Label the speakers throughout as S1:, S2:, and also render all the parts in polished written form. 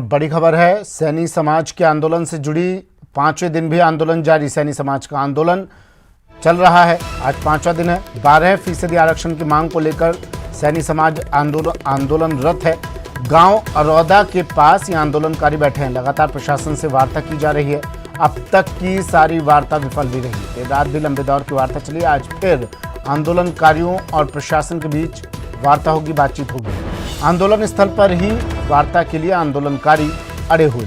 S1: बड़ी खबर है, सैनी समाज के आंदोलन से जुड़ी। पांचवें दिन भी आंदोलन जारी। सैनी समाज का आंदोलन चल रहा है, आज पांचवा दिन है। 12% आरक्षण की मांग को लेकर सैनी समाज आंदोलनरत है। गांव अरौदा के पास ये आंदोलनकारी बैठे हैं। लगातार प्रशासन से वार्ता की जा रही है। अब तक की सारी वार्ता विफल भी रही। देर रात भी लंबे दौर की वार्ता चली। आज फिर आंदोलनकारियों और प्रशासन के बीच वार्ता होगी, बातचीत होगी। आंदोलन स्थल पर ही वार्ता के लिए आंदोलनकारी अड़े हुए।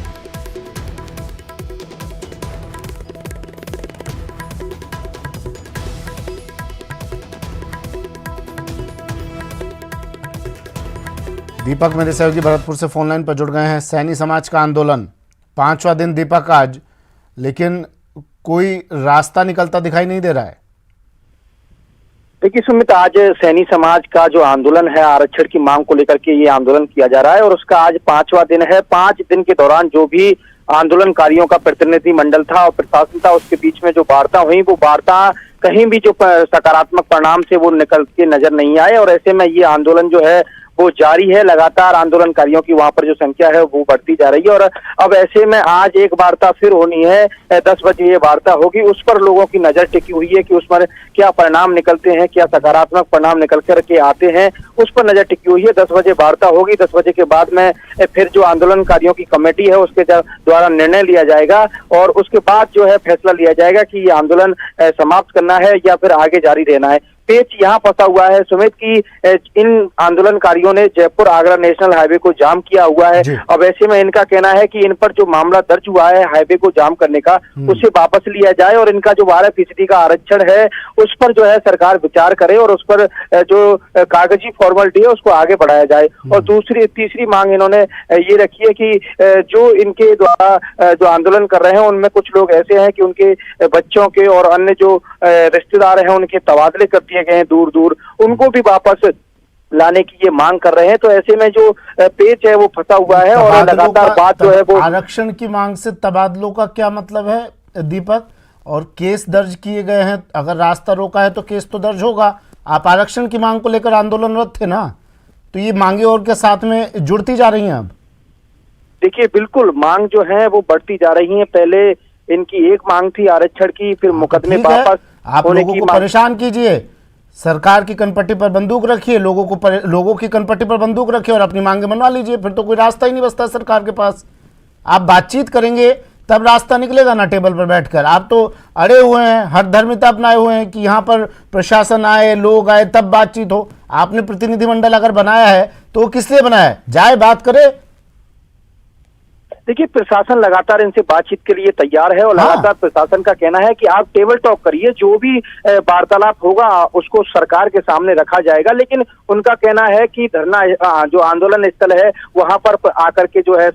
S1: दीपक मेरे सहयोगी भरतपुर से फोन लाइन पर जुड़ गए हैं। सैनी समाज का आंदोलन पांचवा दिन दीपक आज, लेकिन कोई रास्ता निकलता दिखाई नहीं दे रहा है।
S2: देखिए सुमित, आज सैनी समाज का जो आंदोलन है आरक्षण की मांग को लेकर के ये आंदोलन किया जा रहा है और उसका आज पांचवा दिन है। 5 दिन के दौरान जो भी आंदोलनकारियों का प्रतिनिधि मंडल था और प्रशासन था, उसके बीच में जो वार्ता हुई, वो वार्ता कहीं भी जो सकारात्मक परिणाम से वो निकल के नजर नहीं आए और ऐसे में ये आंदोलन जो है वो जारी है। लगातार आंदोलनकारियों की वहां पर जो संख्या है वो बढ़ती जा रही है और अब ऐसे में आज एक वार्ता फिर होनी है। 10 बजे ये वार्ता होगी, उस पर लोगों की नजर टिकी हुई है कि उस पर क्या परिणाम निकलते हैं, क्या सकारात्मक परिणाम निकल कर के आते हैं, उस पर नजर टिकी हुई है। 10 बजे वार्ता होगी। 10 बजे के बाद में फिर जो आंदोलनकारियों की कमेटी है उसके द्वारा निर्णय लिया जाएगा और उसके बाद जो है फैसला लिया जाएगा कि ये आंदोलन समाप्त करना है या फिर आगे जारी रहना है। पेच यहाँ फंसा हुआ है सुमित की इन आंदोलनकारियों ने जयपुर आगरा नेशनल हाईवे को जाम किया हुआ है। अब ऐसे में इनका कहना है कि इन पर जो मामला दर्ज हुआ है हाईवे को जाम करने का, उसे वापस लिया जाए और इनका जो 12% का आरक्षण है उस पर जो है सरकार विचार करे और उस पर जो कागजी फॉर्मेलिटी है उसको आगे बढ़ाया जाए। और तीसरी मांग इन्होंने ये रखी है कि जो इनके द्वारा जो आंदोलन कर रहे हैं उनमें कुछ लोग ऐसे हैं कि उनके बच्चों के और अन्य जो रिश्तेदार हैं उनके तबादले कर दिए गए हैं दूर दूर, उनको भी वापस लाने की ये मांग कर रहे हैं। तो ऐसे में जो पेच है वो फंसा हुआ है और लगातार बात जो है वो
S1: आरक्षण की मांग से तबादलों का क्या मतलब है दीपक? और केस दर्ज किए गए हैं, अगर रास्ता रोका है तो केस तो दर्ज होगा। आप आरक्षण की मांग को लेकर आंदोलनरत थे ना, तो ये मांगे और के साथ में जुड़ती जा रही हैं। अब
S2: देखिए बिल्कुल मांग जो है वो बढ़ती जा रही है। पहले इनकी एक मांग थी आरक्षण की, फिर मुकदमे वापस
S1: आप लोगों को परेशान कीजिए, सरकार की कनपट्टी पर बंदूक रखिए, लोगों की कनपट्टी पर बंदूक रखिए और अपनी मांगे मनवा लीजिए। फिर तो कोई रास्ता ही नहीं बचता सरकार के पास। आप बातचीत करेंगे तब रास्ता निकलेगा ना टेबल पर बैठकर। आप तो अड़े हुए हैं, हठधर्मिता अपनाए हुए हैं कि यहाँ पर प्रशासन आए, लोग आए तब बातचीत हो। आपने प्रतिनिधिमंडल अगर बनाया है तो वो किस लिए बनाया है? जाए बात करे।
S2: देखिए प्रशासन लगातार इनसे बातचीत के लिए तैयार है और लगातार प्रशासन का कहना है कि आप टेबल टॉक करिए, जो भी वार्तालाप होगा उसको सरकार के सामने रखा जाएगा। लेकिन उनका कहना है कि धरना जो आंदोलन स्थल है वहां पर आकर के जो है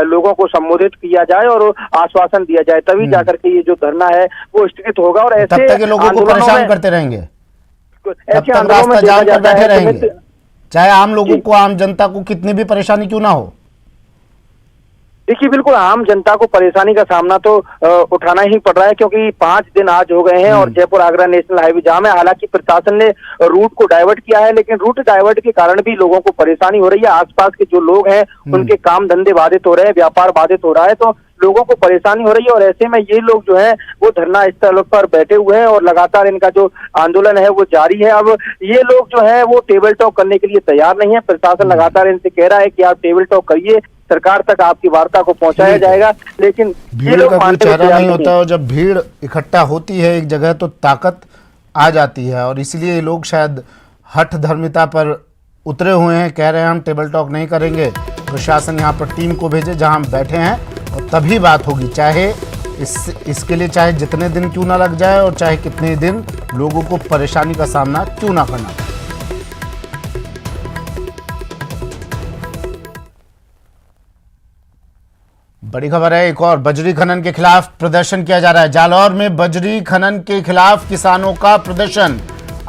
S2: लोगों को संबोधित किया जाए और आश्वासन दिया जाए, तभी जाकर के ये जो धरना है वो स्थगित होगा। और ऐसे
S1: लोगों को परेशान करते रहेंगे, ऐसे आंदोलन में बैठे रहेंगे, चाहे आम लोगों को, आम जनता को कितनी भी परेशानी क्यों ना हो।
S2: देखिए बिल्कुल आम जनता को परेशानी का सामना तो उठाना ही पड़ रहा है, क्योंकि 5 दिन आज हो गए हैं और जयपुर आगरा नेशनल हाईवे जाम है। हालांकि प्रशासन ने रूट को डाइवर्ट किया है, लेकिन रूट डाइवर्ट के कारण भी लोगों को परेशानी हो रही है। आसपास के जो लोग हैं उनके काम धंधे बाधित हो रहे हैं, व्यापार बाधित हो रहा है, तो लोगों को परेशानी हो रही है। और ऐसे में ये लोग जो है वो धरना स्थल पर बैठे हुए हैं और लगातार इनका जो आंदोलन है वो जारी है। अब ये लोग जो है वो टेबल टॉक करने के लिए तैयार नहीं है। प्रशासन लगातार इनसे कह रहा है कि आप टेबल टॉक करिए, सरकार तक आपकी वार्ता को पहुंचाया जाएगा, लेकिन
S1: भीड़ का कोई चारा नहीं होता। और जब भीड़ इकट्ठा होती है एक जगह तो ताकत आ जाती है और इसलिए ये लोग शायद हठ धर्मिता पर उतरे हुए हैं। कह रहे हैं हम टेबल टॉक नहीं करेंगे, प्रशासन यहाँ पर टीम को भेजे जहाँ हम बैठे हैं और तभी बात होगी, चाहे इसके लिए चाहे जितने दिन क्यों ना लग जाए और चाहे कितने दिन लोगों को परेशानी का सामना क्यों ना करना पड़े। बड़ी खबर है एक और, बजरी खनन के खिलाफ प्रदर्शन किया जा रहा है। जालौर में बजरी खनन के खिलाफ किसानों का प्रदर्शन।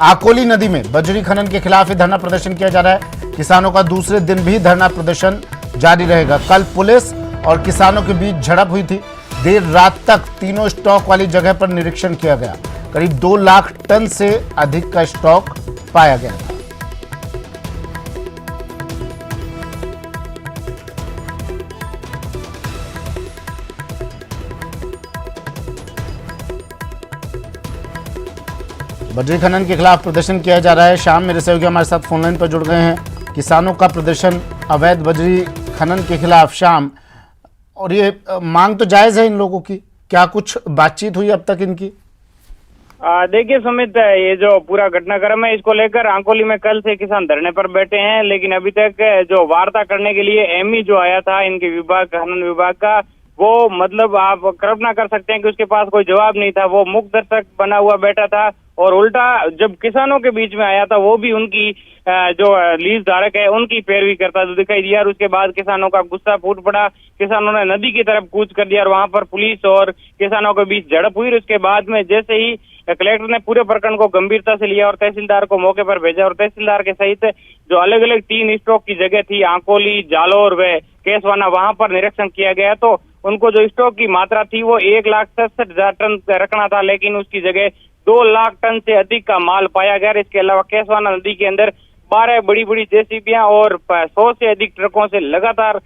S1: आकोली नदी में बजरी खनन के खिलाफ धरना प्रदर्शन किया जा रहा है। किसानों का दूसरे दिन भी धरना प्रदर्शन जारी रहेगा। कल पुलिस और किसानों के बीच झड़प हुई थी। देर रात तक तीनों स्टॉक वाली जगह पर निरीक्षण किया गया। करीब 2 लाख टन से अधिक का स्टॉक पाया गया था। बजरी खनन के खिलाफ प्रदर्शन किया जा रहा है। शाम मेरे सहयोगी हमारे साथ फोनलाइन पर जुड़ गए हैं। किसानों का प्रदर्शन अवैध बजरी खनन के खिलाफ शाम, और ये मांग तो जायज है इन लोगों की, क्या कुछ बातचीत हुई अब तक इनकी?
S3: देखिए सुमित, ये जो पूरा घटनाक्रम है इसको लेकर आंकोली में कल से किसान धरने पर बैठे हैं, लेकिन अभी तक जो वार्ता करने के लिए एमई जो आया था इनके विभाग, खनन विभाग का, वो मतलब आप कल्पना कर सकते हैं कि उसके पास कोई जवाब नहीं था। वो मुख दर्शक बना हुआ बैठा था और उल्टा जब किसानों के बीच में आया था वो भी उनकी जो लीज धारक है उनकी पैरवी करता तो दिखाई दिया। और उसके बाद किसानों का गुस्सा फूट पड़ा, किसानों ने नदी की तरफ कूच कर दिया और वहां पर पुलिस और किसानों के बीच झड़प हुई। उसके बाद में जैसे ही कलेक्टर ने पूरे प्रकरण को गंभीरता से लिया और तहसीलदार को मौके पर भेजा और तहसीलदार के सहित जो अलग अलग 3 स्टॉक की जगह थी, आंकोली, जालोर व केसवाना, वहां पर निरीक्षण किया गया तो उनको जो स्टॉक की मात्रा थी वो 1,67,000 टन रखना था, लेकिन उसकी जगह 2 लाख टन से अधिक का माल पाया गया। इसके अलावा केसवाना नदी के अंदर 12 बड़ी बड़ी जेसीबियां और 100 से अधिक ट्रकों से लगातार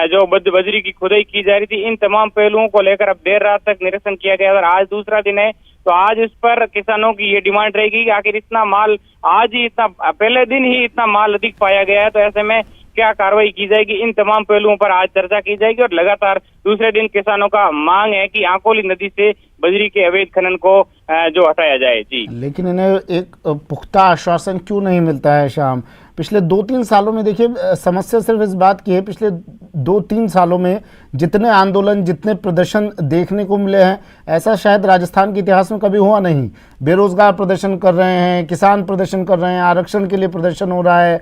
S3: जो बजरी की खुदाई की जा रही थी। इन तमाम पहलुओं को लेकर अब देर रात तक निरीक्षण किया गया और आज दूसरा दिन है, तो आज इस पर किसानों की ये डिमांड रहेगी कि आखिर इतना माल आज ही, इतना पहले दिन ही इतना माल अधिक पाया गया है, तो ऐसे में क्या कार्रवाई की जाएगी। इन तमाम पहलुओं पर आज चर्चा की जाएगी और लगातार दूसरे दिन किसानों का मांग है कि आंकोली नदी से बजरी के अवैध खनन को जो हटाया जाए। जी,
S1: लेकिन इन्हें एक पुख्ता आश्वासन क्यों नहीं मिलता है शाम? पिछले 2-3 सालों में देखिए, समस्या सिर्फ इस बात की है, पिछले 2-3 सालों में जितने आंदोलन, जितने प्रदर्शन देखने को मिले हैं, ऐसा शायद राजस्थान के इतिहास में कभी हुआ नहीं। बेरोजगार प्रदर्शन कर रहे हैं, किसान प्रदर्शन कर रहे हैं, आरक्षण के लिए प्रदर्शन हो रहा है,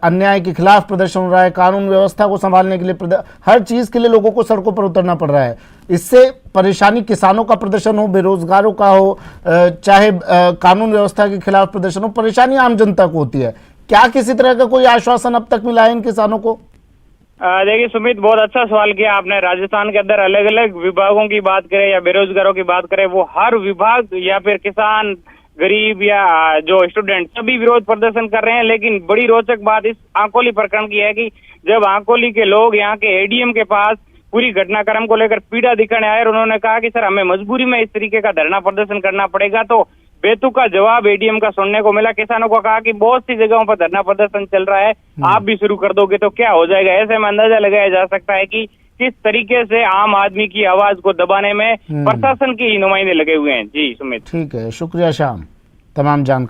S1: अन्याय के खिलाफ प्रदर्शन हो रहा है, कानून व्यवस्था को संभालने के लिए हर चीज़ के लिए लोगों को सड़कों पर उतरना पड़ रहा है। इससे परेशानी किसानों का प्रदर्शन हो, बेरोजगारों का हो, चाहे कानून व्यवस्था के खिलाफ प्रदर्शन हो, परेशानी आम जनता को होती है। क्या किसी तरह का कोई आश्वासन अब तक मिला है इन किसानों को?
S3: देखिए सुमित, बहुत अच्छा सवाल किया आपने। राजस्थान के अंदर अलग अलग विभागों की बात करें या बेरोजगारों की बात करें, वो हर विभाग या फिर किसान, गरीब या जो स्टूडेंट, सभी विरोध प्रदर्शन कर रहे हैं। लेकिन बड़ी रोचक बात इस आंकोली प्रकरण की है कि जब आंकोली के लोग यहाँ के एडीएम के पास पूरी घटनाक्रम को लेकर पीड़ा दिखाने आए और उन्होंने कहा कि सर हमें मजबूरी में इस तरीके का धरना प्रदर्शन करना पड़ेगा, तो बेतुका जवाब एडीएम का सुनने को मिला। किसानों को कहा कि बहुत सी जगहों पर धरना प्रदर्शन चल रहा है, आप भी शुरू कर दोगे तो क्या हो जाएगा। ऐसे में अंदाजा लगाया जा सकता है कि किस तरीके से आम आदमी की आवाज को दबाने में प्रशासन के ही नुमाइंदे लगे हुए हैं। जी सुमित,
S1: ठीक है, शुक्रिया शाम, तमाम जानकारी।